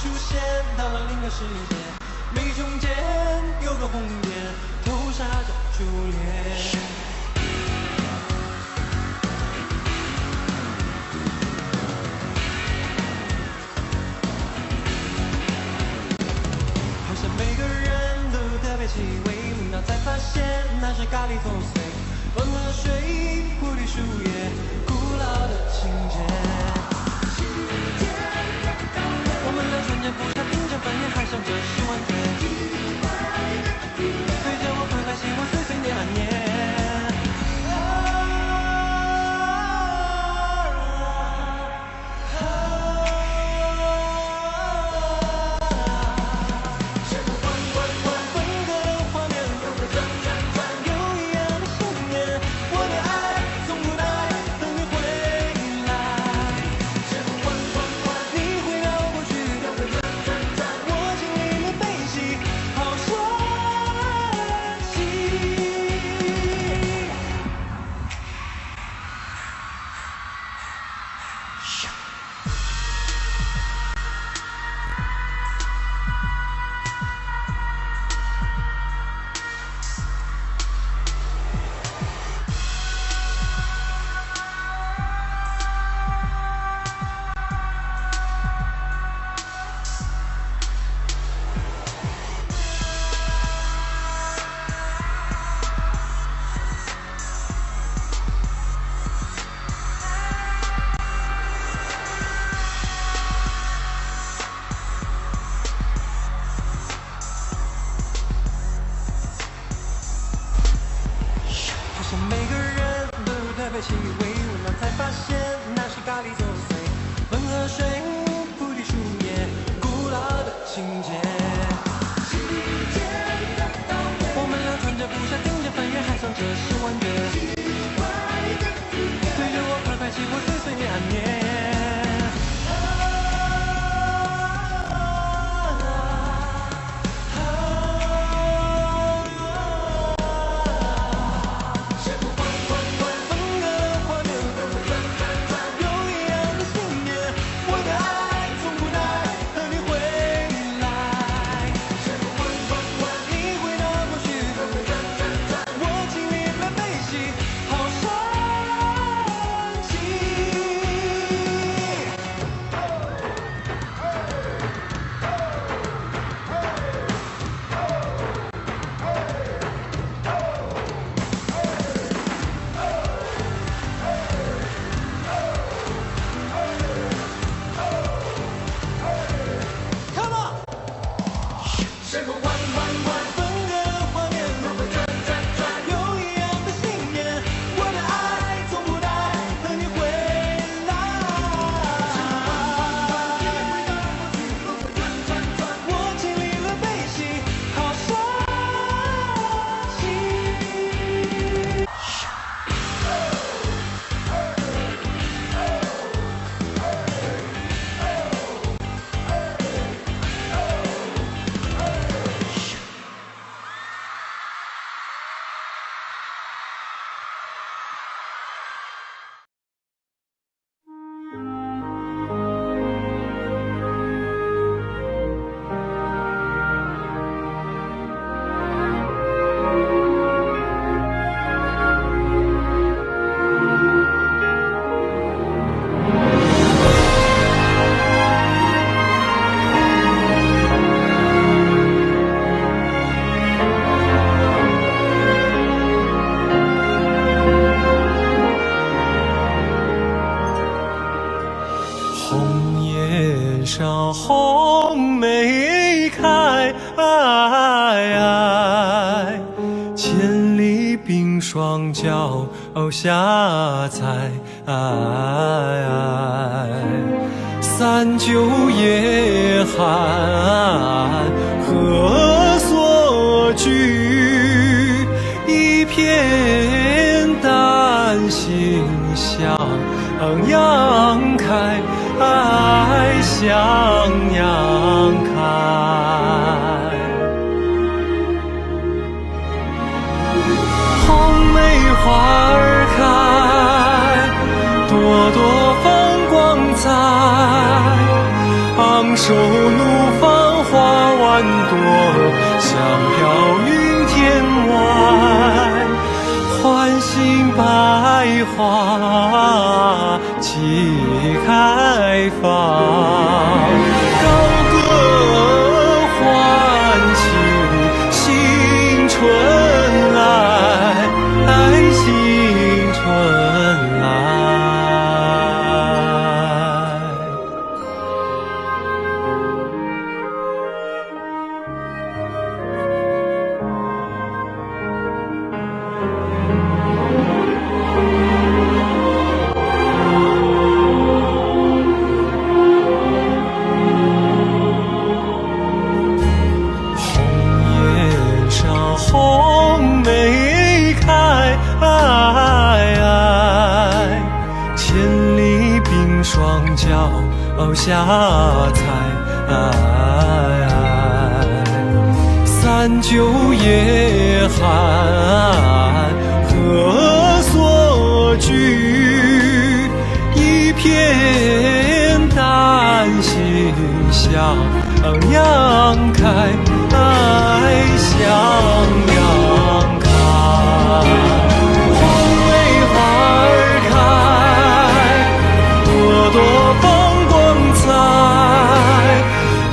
出现到了另一个世界，眉中间有个红颜，投射着初恋。好像每个人都特别气味，闻到才发现那是咖喱作祟，风和水，菩提树叶，古老的情节。我们俩瞬间不下冰城翻越海上这10万天，随着我快快希望岁岁年啊年。每个人都有特别气味，闻到才发现那是咖喱作祟，风和水，菩提树叶，古老的情节。我们俩穿着布衫，顶着翻越海上这10万月，随着我快快起舞，岁岁年啊年。红梅开，千里冰霜脚下踩。三九夜寒何所居？一片丹心向阳开。向阳开，红梅花儿开，朵朵放光彩，昂首手怒放花万朵，香飘云天外，唤醒百花齐开放，高歌欢庆新春来，新春来。红梅开，千里冰霜脚下踩。三九夜寒何所惧？一片丹心向阳开，向阳开。红梅花儿开，朵朵放光彩，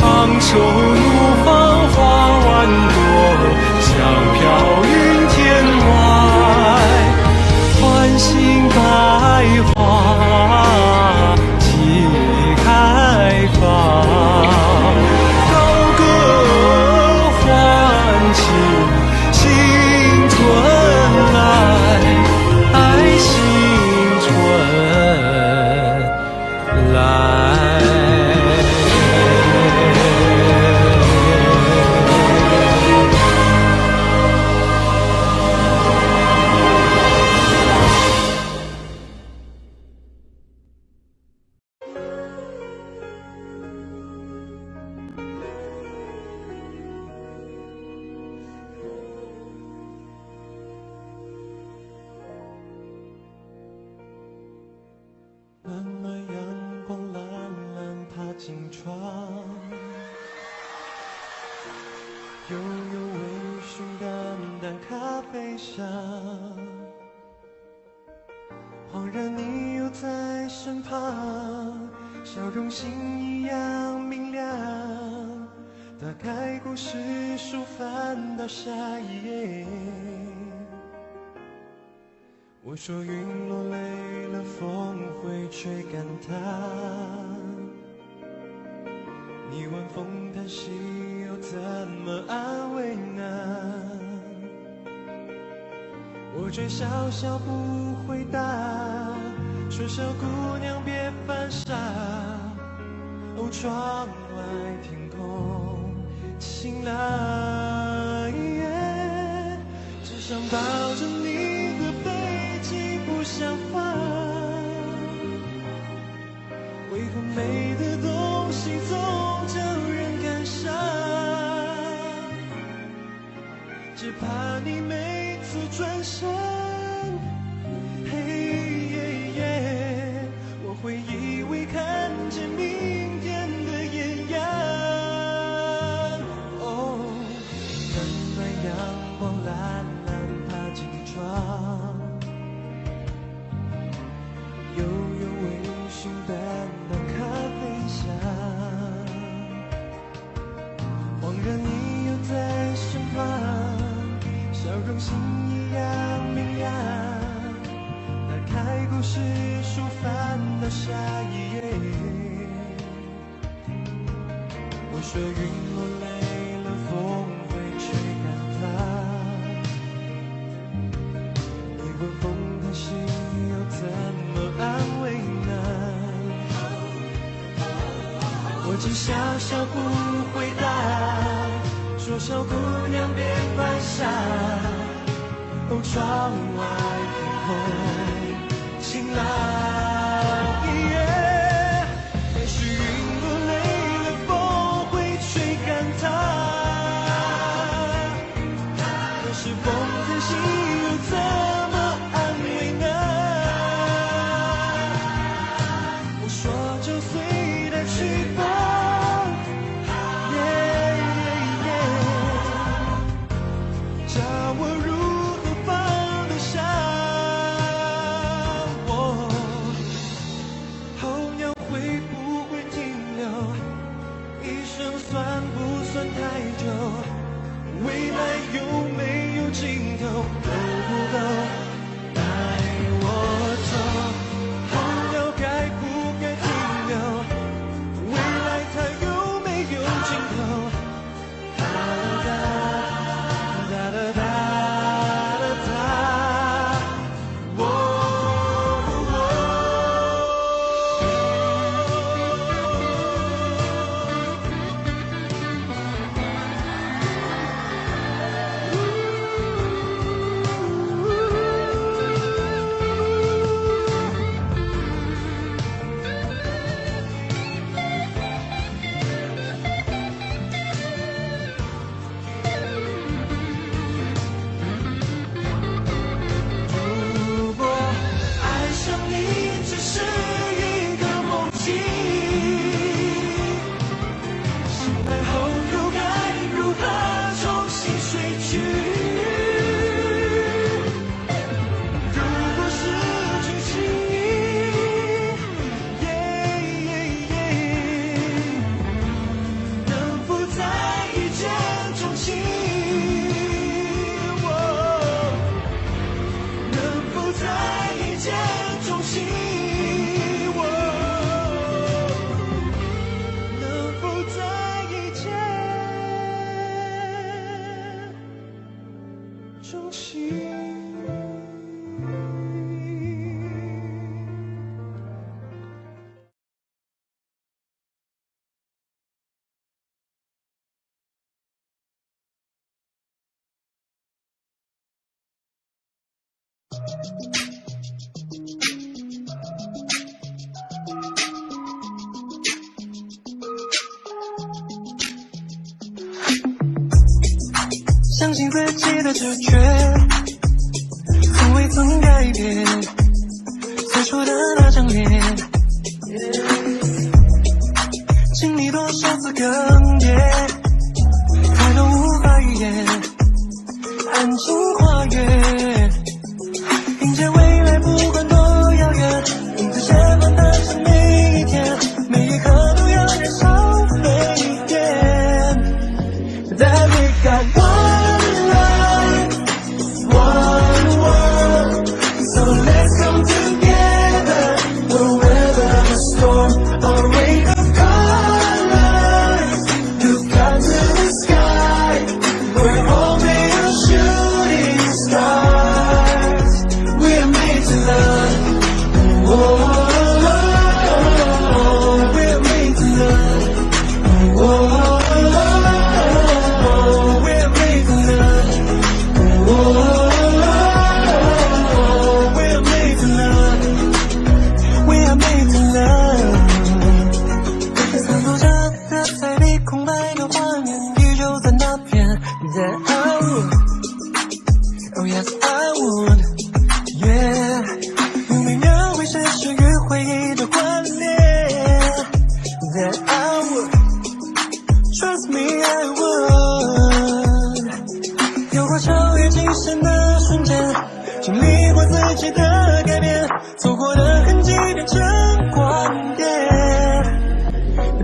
昂首怒放花万朵，香飘云天外，唤醒百花齐开放，高歌欢庆新春来，新春来。暖暖阳光懒懒爬进床，悠悠微醺淡淡咖啡香，恍然你又在身旁，笑容星一样明亮。打开故事书，翻到下一页。我说云落泪了，风会吹干它。你问风叹息又怎么安慰呢？我却笑笑不回答，说小姑娘别犯傻。哦，窗外天空晴朗，只想抱着你和飞机不相放。为何美的东西总叫人感伤？只怕你每次转身，我会以为看见明天的艳阳。哦，暖暖阳光懒懒爬进床，悠悠微醺淡淡咖啡香，恍然你又在身旁，笑容星一样明亮。打开故事书，翻到下一页。我说云落泪了，风会吹干它。你问风叹息又怎么安慰呢？我只笑笑不回答，说小姑娘别犯傻。哦，窗外天空晴朗，也许云落泪了，风会吹干它。可是风叹息又怎么安慰呢？我说就随它去吧，算不算太久？未来有没有尽头？够不够带我走？朋友该不该停留？未来它有没有尽头？哒哒哒哒哒哒哒，相信自己的直觉，从未曾改变最初的那张脸，经历多少次更迭，太多无法预言，安静跨越，迎接未来不管多遥远，影子前方诞生每一天，每一刻都要燃烧飞点。That we got one life, one world, so let's come together. We'll weather the storm, a rain of colors. Look up to the sky, we're all made of shooting stars. We're made to love, oh, we're made to love, oh. That I would, oh yes I would, yeah. 用每秒为现实与回忆的关联。That I would, trust me I would. 有过超越极限的瞬间，经历过自己的改变，走过的痕迹变成光点。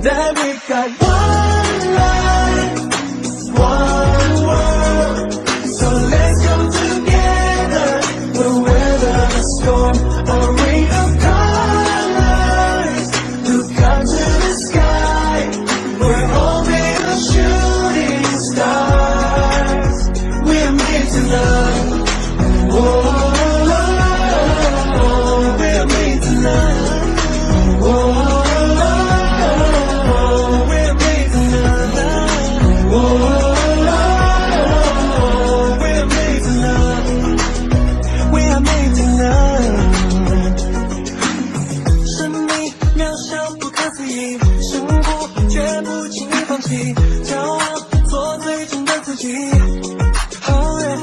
That we got one life, one world, so let's come together. We'll weather the storm, a rain of colors. Look up to the sky, we're all made of shooting stars. We're made to love, oh, we're made to love, oh.骄傲，做最真的自己。Oh yeah,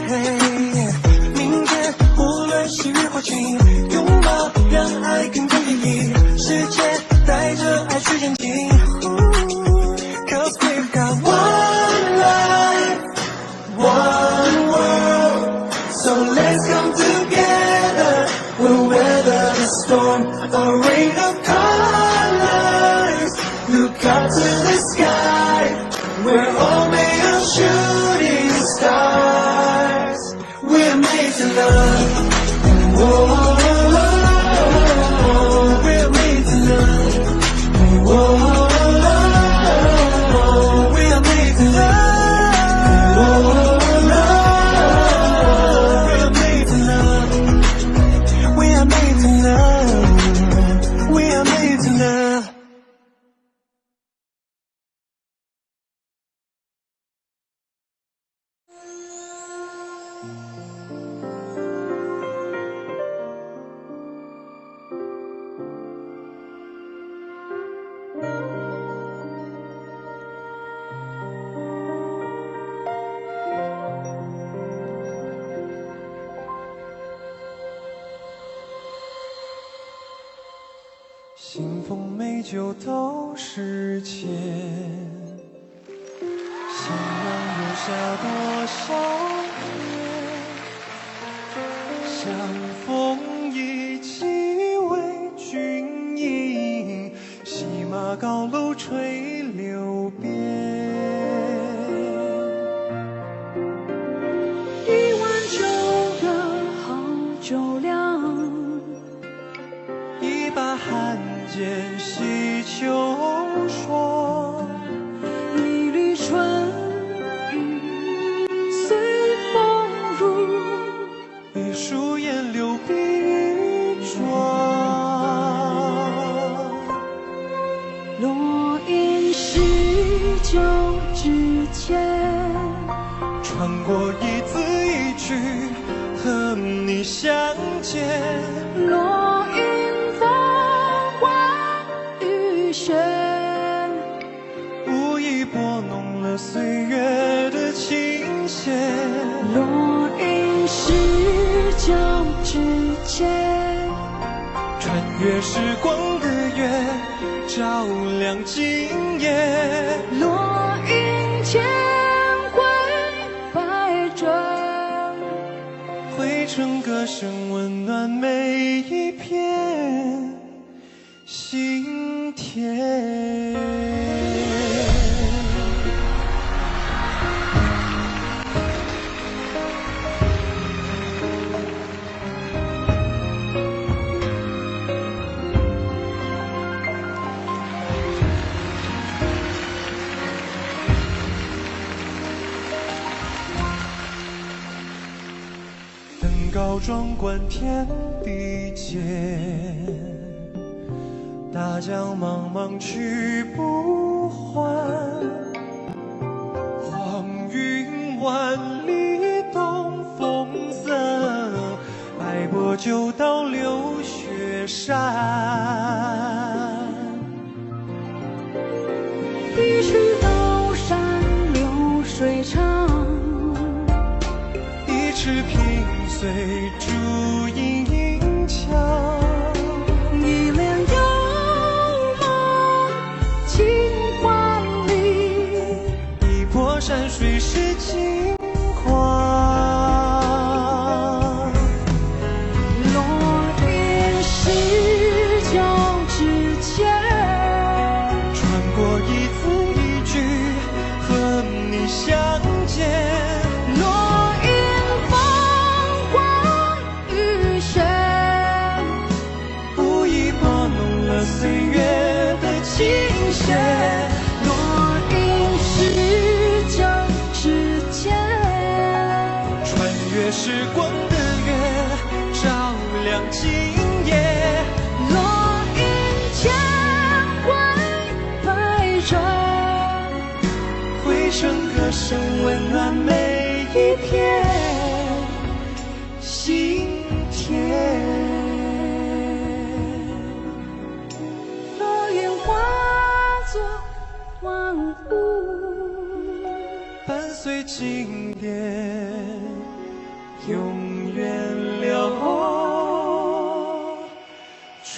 明天无论是雨或晴，拥抱让爱更有意义。世界带着爱去前进。Cause we've got one life, one world, so let's come together. We'll weather the storm, a rain of colors. Look up to the sky, We're all made of shooting stars. We're made to love. Whoa, we're made to love. Whoa, we're made to love. We're made to love. We are made to love. We are made to love. 信封美酒都是钱，心囊留下多少年？相逢意气为君饮，戏马高楼垂柳边。一碗酒的好酒量，一把寒剑洗秋霜，一缕春雨随风入，一束烟流碧玉妆。落英诗酒之前，穿过一字一句和你相见，落英风花雨雪，无意拨弄了岁月的琴弦。落英诗酒之前，穿越时光的月，照亮今夜。落英千回百转，汇成歌声，温暖每一片心田。登高壮观天地间，大江茫茫去不还。黄云万里东风色，白波就到流雪山。一曲高山流水长，一尺平碎烛影墙，一帘幽梦清欢里，一波山水是轻狂。落英诗酒之前，穿过一字一句和你相见，落英风花雨雪，无意拨弄了岁月的琴弦。落英诗酒之前，穿越时光的月，照亮今夜。落英千回百转，汇成歌声，温暖每一片心田。落英化作万物，伴随经典，永远流传。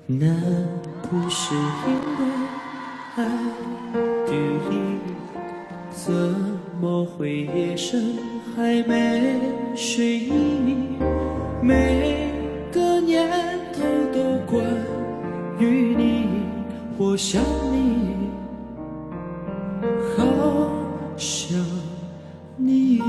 那不是因为爱距离，怎么会夜深还没睡意？每个念头都关于你，我想你，好想你。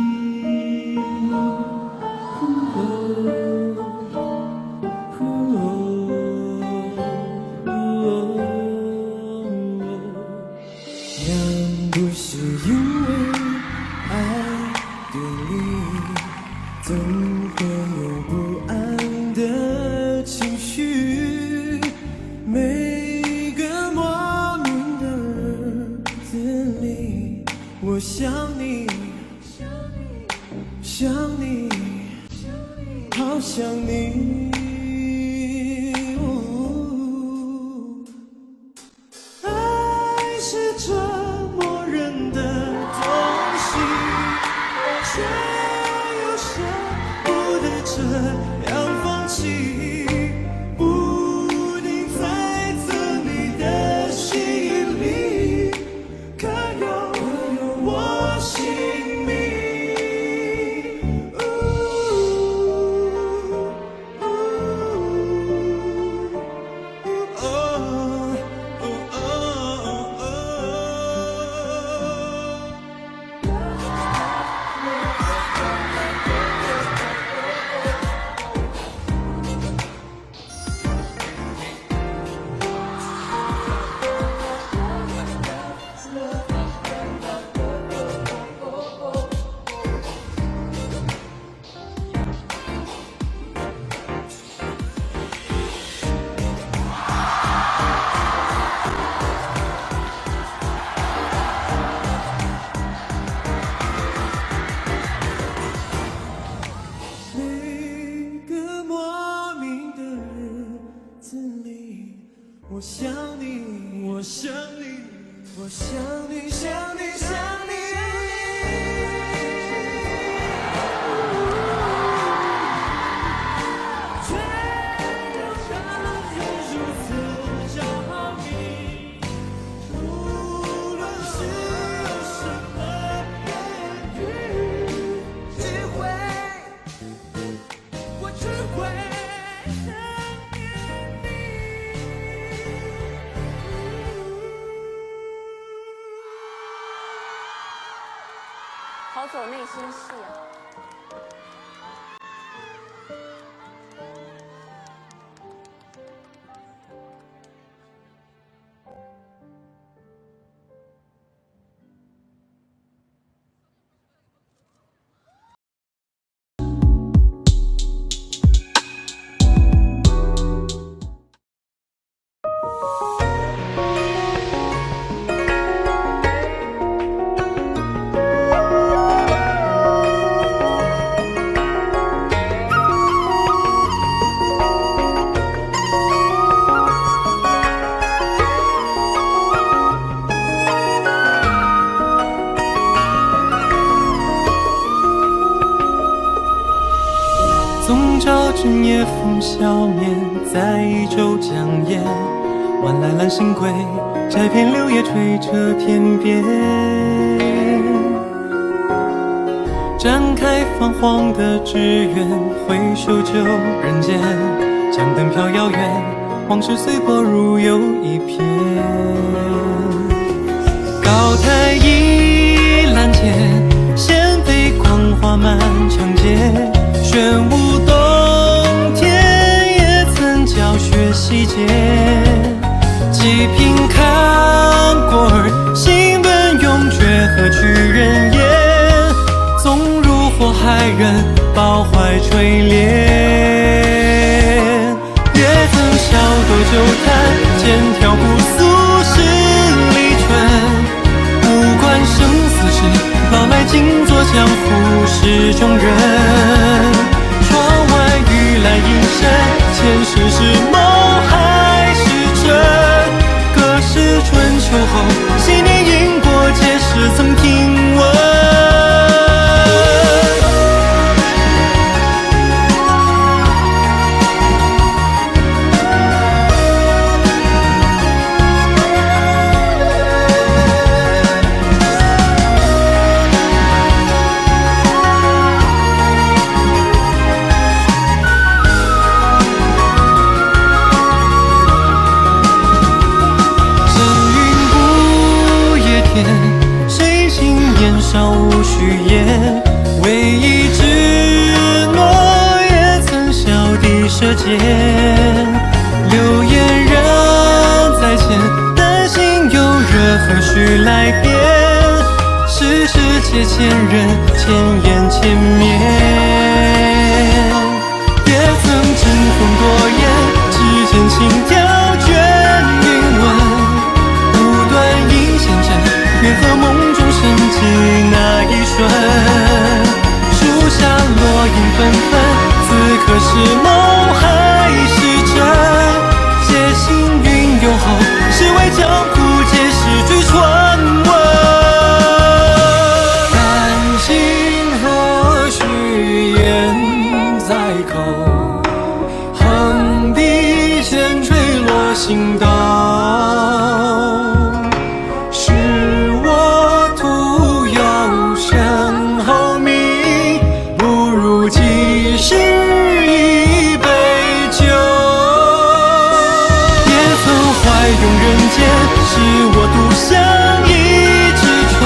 不是因为爱对你，怎会有不安的情绪？每个莫名的日子里，我想你，想你，好想你。爱是折磨人的东西，却又舍不得这样放弃，不定在自你的心里，可有我姓名。我想你，我想你，我想你，想你，想你。却又让人如此着迷，无论是有什么言语，只会，我只会。好走内心戏啊！总照整夜风笑面，在一周将烟。晚来揽星归，摘片柳叶垂彻天边。展开泛黄的纸鸢，回首旧人间。江灯飘遥远，往事随波如有一片。高台倚栏前，鲜卑光华满长街。玄武洞天也曾教学细节，几瓶看过儿，行本永绝何惧人言？纵入火海人，抱怀垂怜。也曾小斗酒坛，剑挑不俗世离春。不管生死事，老来静坐江湖事中人。窗外雨来阴山，前世是梦还是真？隔世春秋后，昔年因果皆是曾听闻。许言，唯一之诺也曾小弟舌尖。流言人在前，担心有热何须来辩？世事皆前人，千言千面。也曾争锋夺艳，只见轻挑卷云纹，不断引线针，缘和梦中升起那一瞬。树下落英纷纷，此刻是梦还是真？皆幸云有后，是为江湖皆是句传闻。感情若许言在口，横笛弦坠落心头。是我徒有身后名，不如及时一杯酒。也曾怀拥人间，是我独享一枝春。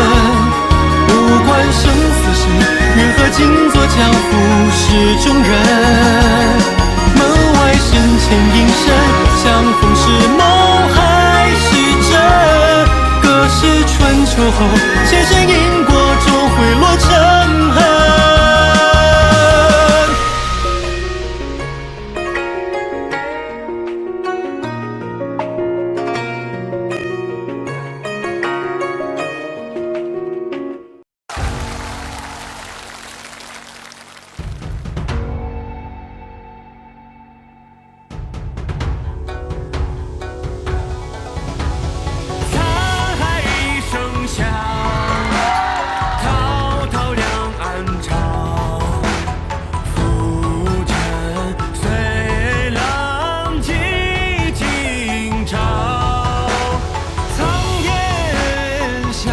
不管生死事，缘何尽作江湖事中人。门外深浅隐身，相逢是梦还是真？隔世春秋后，前生因果终会落成痕。沧海一声响，滔滔两岸潮。浮沉随浪迹今朝。苍烟下，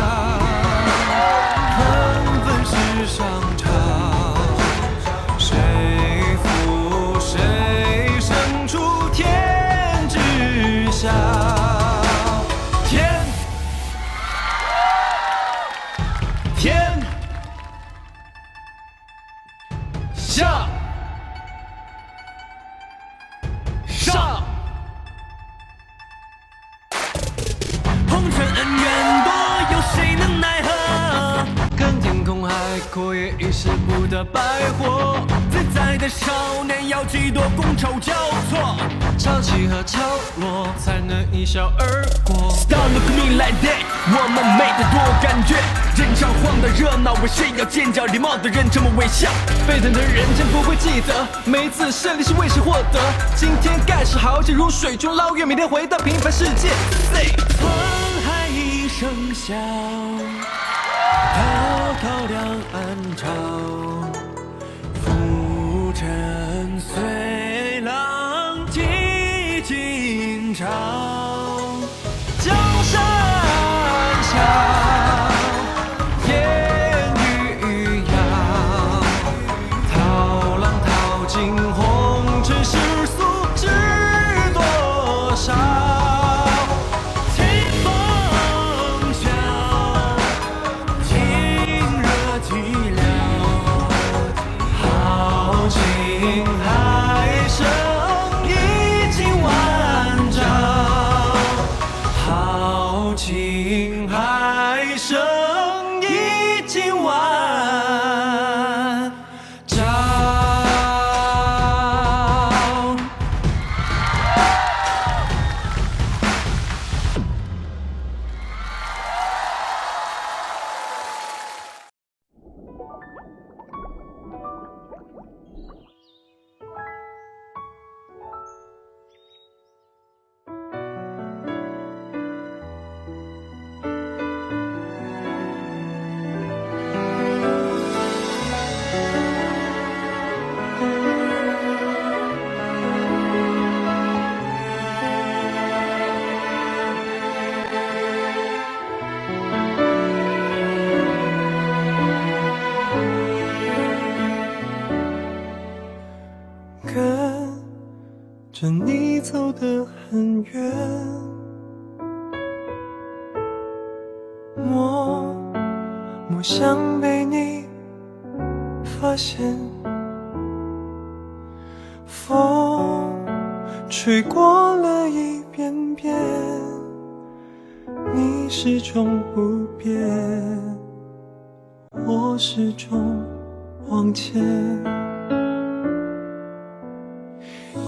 纷纷世上潮。谁负谁胜出天知晓。天下上，红尘恩怨多，有谁能奈何？跟天空海阔，也一时不得百活。自在的少年，要几多觥筹交错？潮起和潮落，才能一笑而过。 Start look me like that， 我们没得多感觉。人场晃的热闹，为谁要尖叫？礼貌的人这么微笑。沸腾的人间不会记得，每一次胜利是为谁获得。今天盖世豪杰如水中捞月，明天回到平凡世界。沧海一声笑，滔滔两岸潮。浮沉随浪迹今朝。江山下，烟雨遥，涛浪淘尽红尘世俗知多少？清风笑，情热寂寥。豪情海生已经万丈，豪情海生已经万丈。跟着你走得很远，默默想被你发现，风吹过了一遍遍，你始终不变，我始终往前。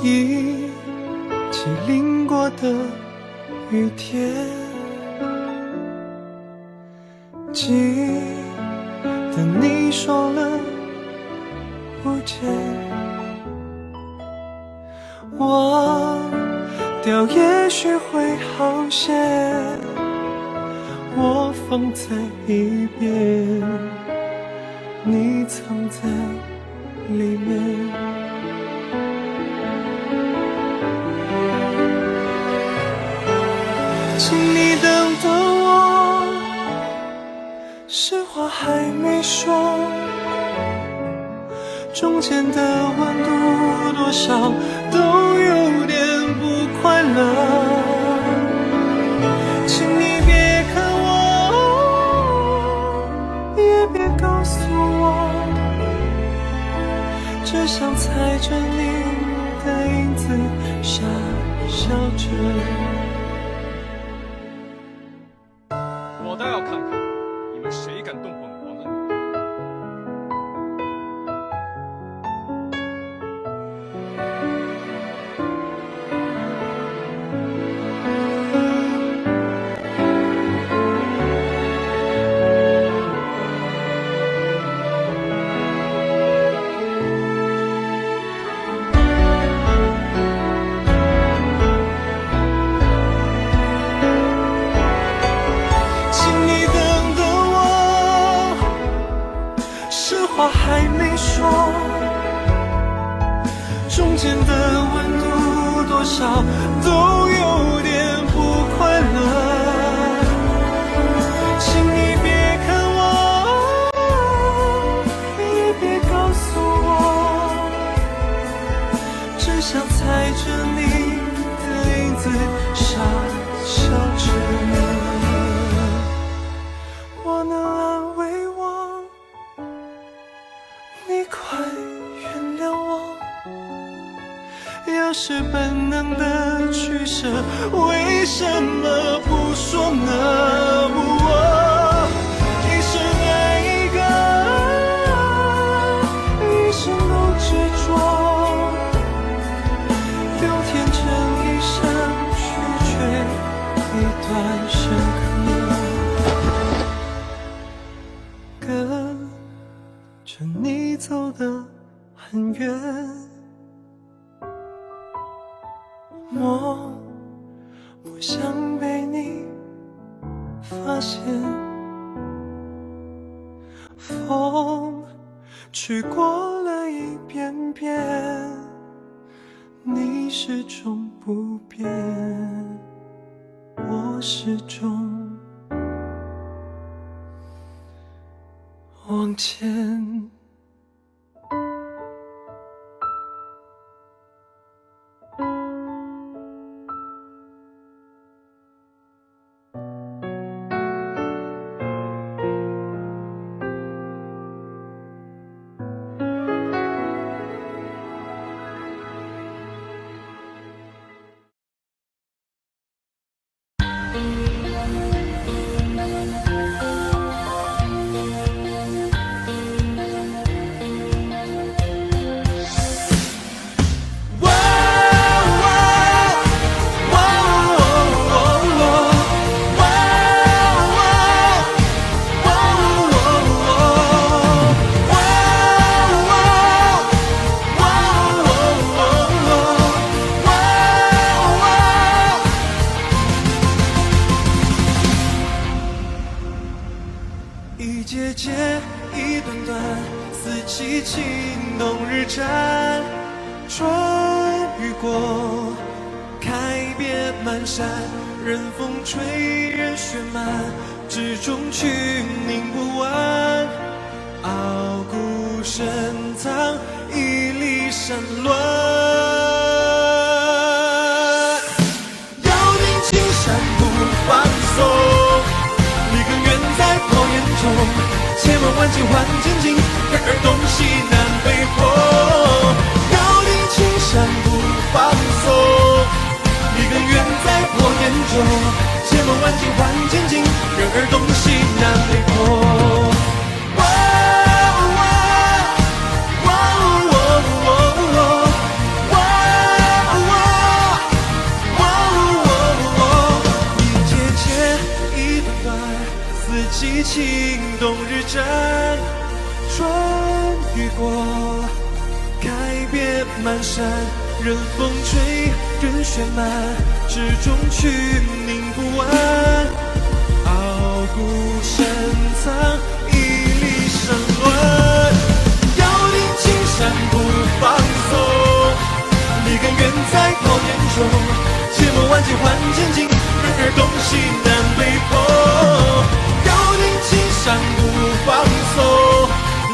忆起淋过的雨天，记得你说了不见，忘掉也许会好些，我放在一边，你藏在里面。请你等等我，实话还没说，中间的温度多少都有点不快乐。请你别看我，也别告诉我，只想踩着你的影子傻笑着。我倒要看看你们谁敢动本王的女人。话还没说，中间的温度多少都有点不快乐。请你别看我，也别告诉我，只想踩着你的影子傻笑着。我能安慰我，你快原谅我，要是本能的取舍，为什么不说呢？一生爱一个，一生都执着，用天真一生去追一段深刻，隔着你走得很远，我不想被你发现。风吹过了一遍遍，你始终不变，我始终往前。一节节，一段段，四季情，冬日战，春雨过，开遍满山，任风吹，任雪漫，至终去凝不完，傲骨深藏，屹立山峦。要定青山不放松，离根远在炮眼中，千万万千万千金，然而东西南中，千磨万击换千金，人儿东西南北风。一节节，一段段，四季情，冬日战，春雨过，开遍满山。任风吹，任雪漫，始终去凝不完。傲骨深藏，屹立山峦。遥领青山不放松，立根远在考验中。千磨万击换千金，人儿东西南北风。遥领青山不放松，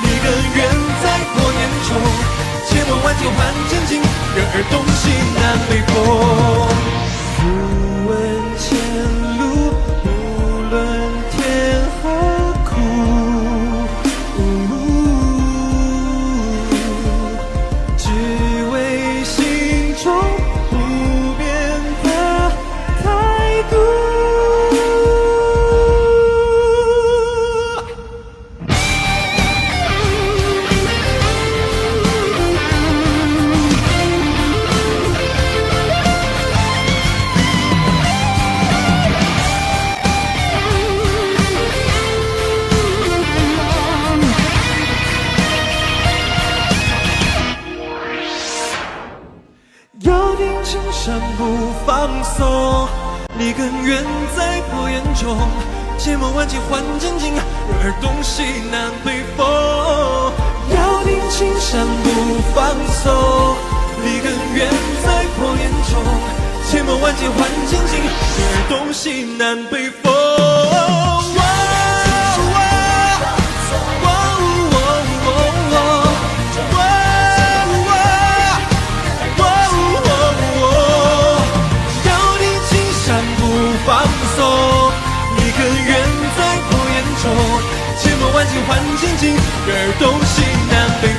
立根远在考验中。千磨万击换千金，人儿东西南北风。不问前路，不论天何苦，只为心中不变的态度。遥定青山不放松，立根远在破岩中。千磨万击换千金，人儿东西南北风。遥定青山不放松，立根远在破岩中。千磨万击换千金，人儿东西南北风。千磨万击换千金，人儿东西南北